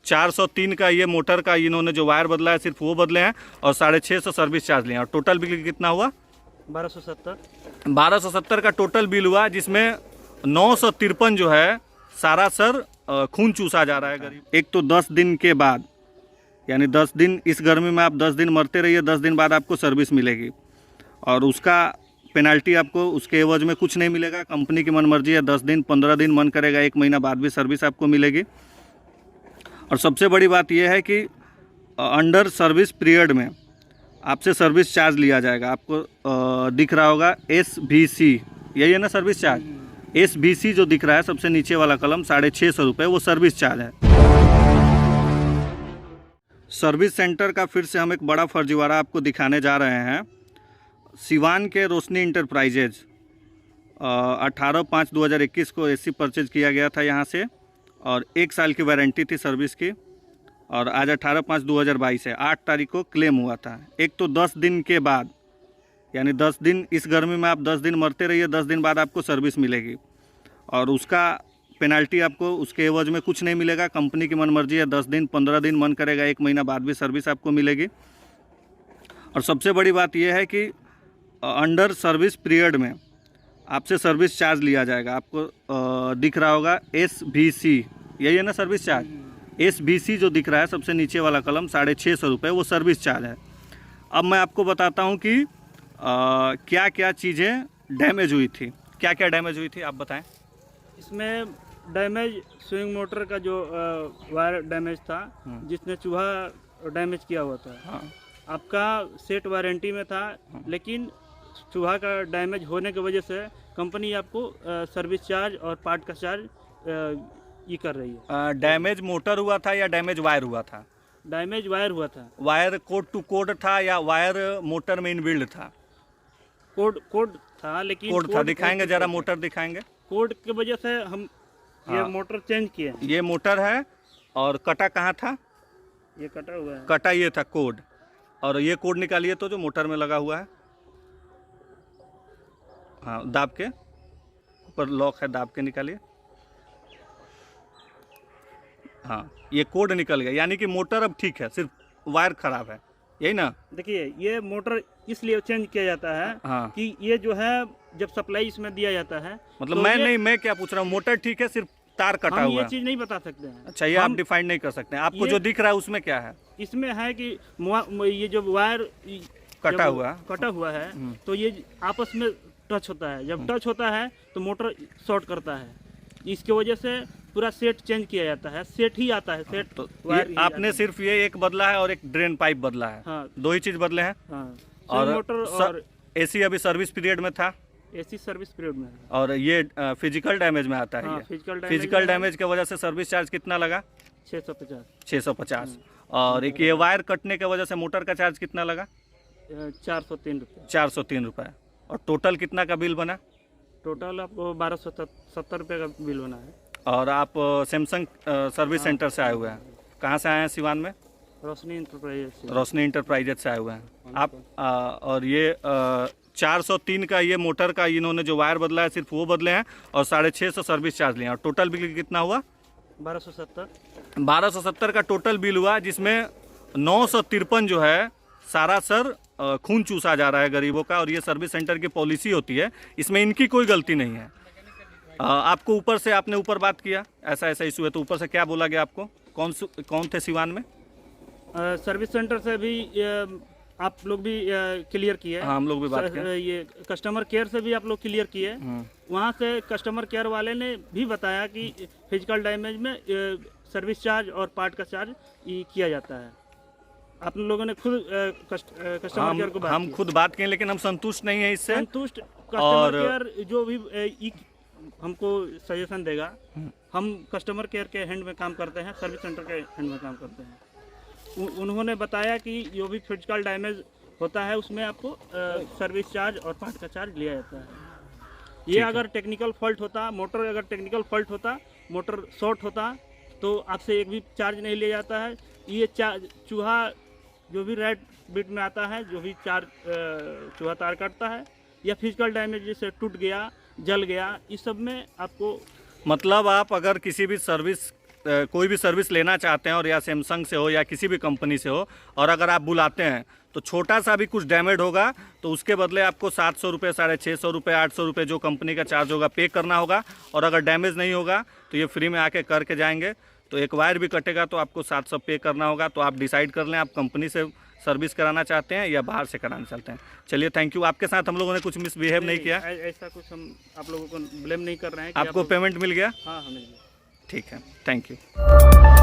403 का ये मोटर का इन्होंने जो वायर बदला है सिर्फ वो बदले हैं और 650 सर्विस चार्ज लिए हैं। और टोटल बिल कितना हुआ? 1270 का टोटल बिल हुआ, जिसमें 953 जो है सारा सर खून चूसा जा रहा है गरीब। एक तो 10 दिन के बाद, यानी 10 दिन इस गर्मी में आप 10 दिन मरते रहिए, 10 दिन बाद आपको सर्विस मिलेगी और उसका पेनाल्टी आपको उसके एवज में कुछ नहीं मिलेगा। कंपनी की मनमर्जी है, 10 दिन 15 दिन मन करेगा 1 महीना बाद भी सर्विस आपको मिलेगी। और सबसे बड़ी बात यह है कि अंडर सर्विस पीरियड में आपसे सर्विस चार्ज लिया जाएगा। आपको दिख रहा होगा SVC, यही है ना सर्विस चार्ज। SVC जो दिख रहा है सबसे नीचे वाला कलम 650 रुपये, वो सर्विस चार्ज है। सर्विस सेंटर का फिर से हम एक बड़ा फर्जीवाड़ा आपको दिखाने जा रहे हैं। सिवान के रोशनी इंटरप्राइजेज 18/5/2021 को AC परचेज किया गया था यहाँ से और 1 साल की वारंटी थी सर्विस की। और आज 18/5/2022 है, 8 तारीख को क्लेम हुआ था। एक तो 10 दिन के बाद, यानी 10 दिन इस गर्मी में आप 10 दिन मरते रहिए, 10 दिन बाद आपको सर्विस मिलेगी और उसका पेनाल्टी आपको उसके एवज में कुछ नहीं मिलेगा। कंपनी की मनमर्जी है, 10 दिन 15 दिन मन करेगा 1 महीना बाद भी सर्विस आपको मिलेगी। और सबसे बड़ी बात यह है कि अंडर सर्विस पीरियड में आपसे सर्विस चार्ज लिया जाएगा। आपको दिख रहा होगा SVC, यही है ना सर्विस चार्ज। SVC जो दिख रहा है सबसे नीचे वाला कलम 650 रुपये, वो सर्विस चार्ज है। अब मैं आपको बताता हूँ कि क्या क्या चीज़ें डैमेज हुई थी, क्या क्या डैमेज हुई थी, आप बताएं। इसमें डैमेज स्विंग मोटर का जो वायर डैमेज था, जिसने चूहा डैमेज किया हुआ था। हाँ। आपका सेट वारंटी में था, लेकिन चूहा का डैमेज होने की वजह से कंपनी आपको सर्विस चार्ज और पार्ट का चार्ज ये कर रही है। डैमेज मोटर हुआ था या डैमेज वायर हुआ था? डैमेज वायर हुआ था। वायर कोड टू कोड था या वायर मोटर में इनबिल्ड था? कोड था, लेकिन कोड था। दिखाएंगे जरा, मोटर दिखाएंगे। कोड की वजह से हम ये मोटर चेंज किए। ये मोटर है और कटा कहाँ था? ये कटा हुआ है। कटा ये था कोड, और ये कोड निकालिए तो जो मोटर में लगा हुआ है। हाँ, दाब के ऊपर लॉक है, दाब के निकालिए। हाँ, ये कोड निकल गया, यानी कि मोटर अब ठीक है, सिर्फ वायर खराब है, यही ना? देखिए, ये मोटर इसलिए चेंज किया जाता है हाँ। कि ये जो है जब सप्लाई इसमें दिया जाता है, मतलब तो मैं क्या पूछ रहा हूँ, मोटर ठीक है, सिर्फ तार कटा हम हुआ ये है। चीज़ नहीं बता सकते हैं। अच्छा, ये आप डिफाइन नहीं कर सकते हैं। आपको जो दिख रहा है उसमें क्या है? इसमें है कि ये जो वायर कटा हुआ है तो ये आपस में टच होता है। जब टच होता है तो मोटर शॉर्ट करता है। इसके वजह से पूरा सेट चेंज किया जाता है। सेट ही आता है, सेट तो वायर आपने सिर्फ ये एक बदला है और एक ड्रेन पाइप बदला है। हाँ। 2 ही चीज बदले हैं। हाँ। और मोटर और AC अभी सर्विस पीरियड में था। AC सर्विस पीरियड में। और ये फिजिकल डैमेज में आता है। हाँ, ये फिजिकल डैमेज की वजह से सर्विस चार्ज कितना लगा? 650। और एक ये वायर कटने की वजह से मोटर का चार्ज कितना लगा? 403 रुपये। 403 रुपये। और टोटल कितना का बिल बना? टोटल आपको 1270 रुपये का बिल बना है। और आप सैमसंग सर्विस सेंटर से आए हुए हैं। कहाँ से आए हैं? सिवान में रोशनी इंटरप्राइजेज से आए हुए हैं आप। और ये 403 का ये मोटर का इन्होंने जो वायर बदला है सिर्फ वो बदले हैं और 650 सर्विस चार्ज लिए हैं। और टोटल बिल कितना हुआ? 1270 का टोटल बिल हुआ, जिसमें 953 जो है सारा सर खून चूसा जा रहा है गरीबों का। और ये सर्विस सेंटर की पॉलिसी होती है, इसमें इनकी कोई गलती नहीं है। आपको ऊपर से, आपने ऊपर बात किया ऐसा ऐसा इशू है, तो ऊपर से क्या बोला गया आपको? कौन थे सिवान में? सर्विस सेंटर से भी आप लोग भी क्लियर किए। हाँ, हम लोग भी बात किए। ये कस्टमर केयर से भी आप लोग क्लियर किए। वहाँ से कस्टमर केयर वाले ने भी बताया कि फिजिकल डैमेज में सर्विस चार्ज और पार्ट का चार्ज किया जाता है। आप लोगों ने खुद कस्टमर केयर को हम खुद बात किए, लेकिन हम संतुष्ट नहीं है इससे। संतुष्ट कस्टमर केयर जो भी हमको सजेशन देगा, हम कस्टमर केयर के हैंड में काम करते हैं, सर्विस सेंटर के हैंड में काम करते हैं। उन्होंने बताया कि जो भी फिजिकल डैमेज होता है उसमें आपको सर्विस चार्ज और पार्ट का चार्ज लिया जाता है। ये अगर टेक्निकल फॉल्ट होता, मोटर शॉर्ट होता तो आपसे एक भी चार्ज नहीं लिया जाता है। ये चूहा जो भी रेड बिट में आता है, जो भी चूहा तार काटता है या फिजिकल डैमेज जैसे टूट गया, जल गया, इस सब में आपको मतलब आप अगर किसी भी सर्विस कोई भी सर्विस लेना चाहते हैं और या सैमसंग से हो या किसी भी कंपनी से हो, और अगर आप बुलाते हैं तो छोटा सा भी कुछ डैमेज होगा तो उसके बदले आपको 700 रुपये, 650 रुपये, 800 रुपये जो कंपनी का चार्ज होगा पे करना होगा। और अगर डैमेज नहीं होगा तो ये फ्री में आके करके जाएंगे। तो एक वायर भी कटेगा तो आपको 700 पे करना होगा। तो आप डिसाइड कर लें आप कंपनी से सर्विस कराना चाहते हैं या बाहर से कराना चाहते हैं। चलिए, थैंक यू। आपके साथ हम लोगों ने कुछ मिसबिहेव नहीं किया, ऐसा कुछ हम आप लोगों को ब्लेम नहीं कर रहे हैं। आपको पेमेंट मिल गया? हाँ, मिल गया। ठीक है, थैंक यू।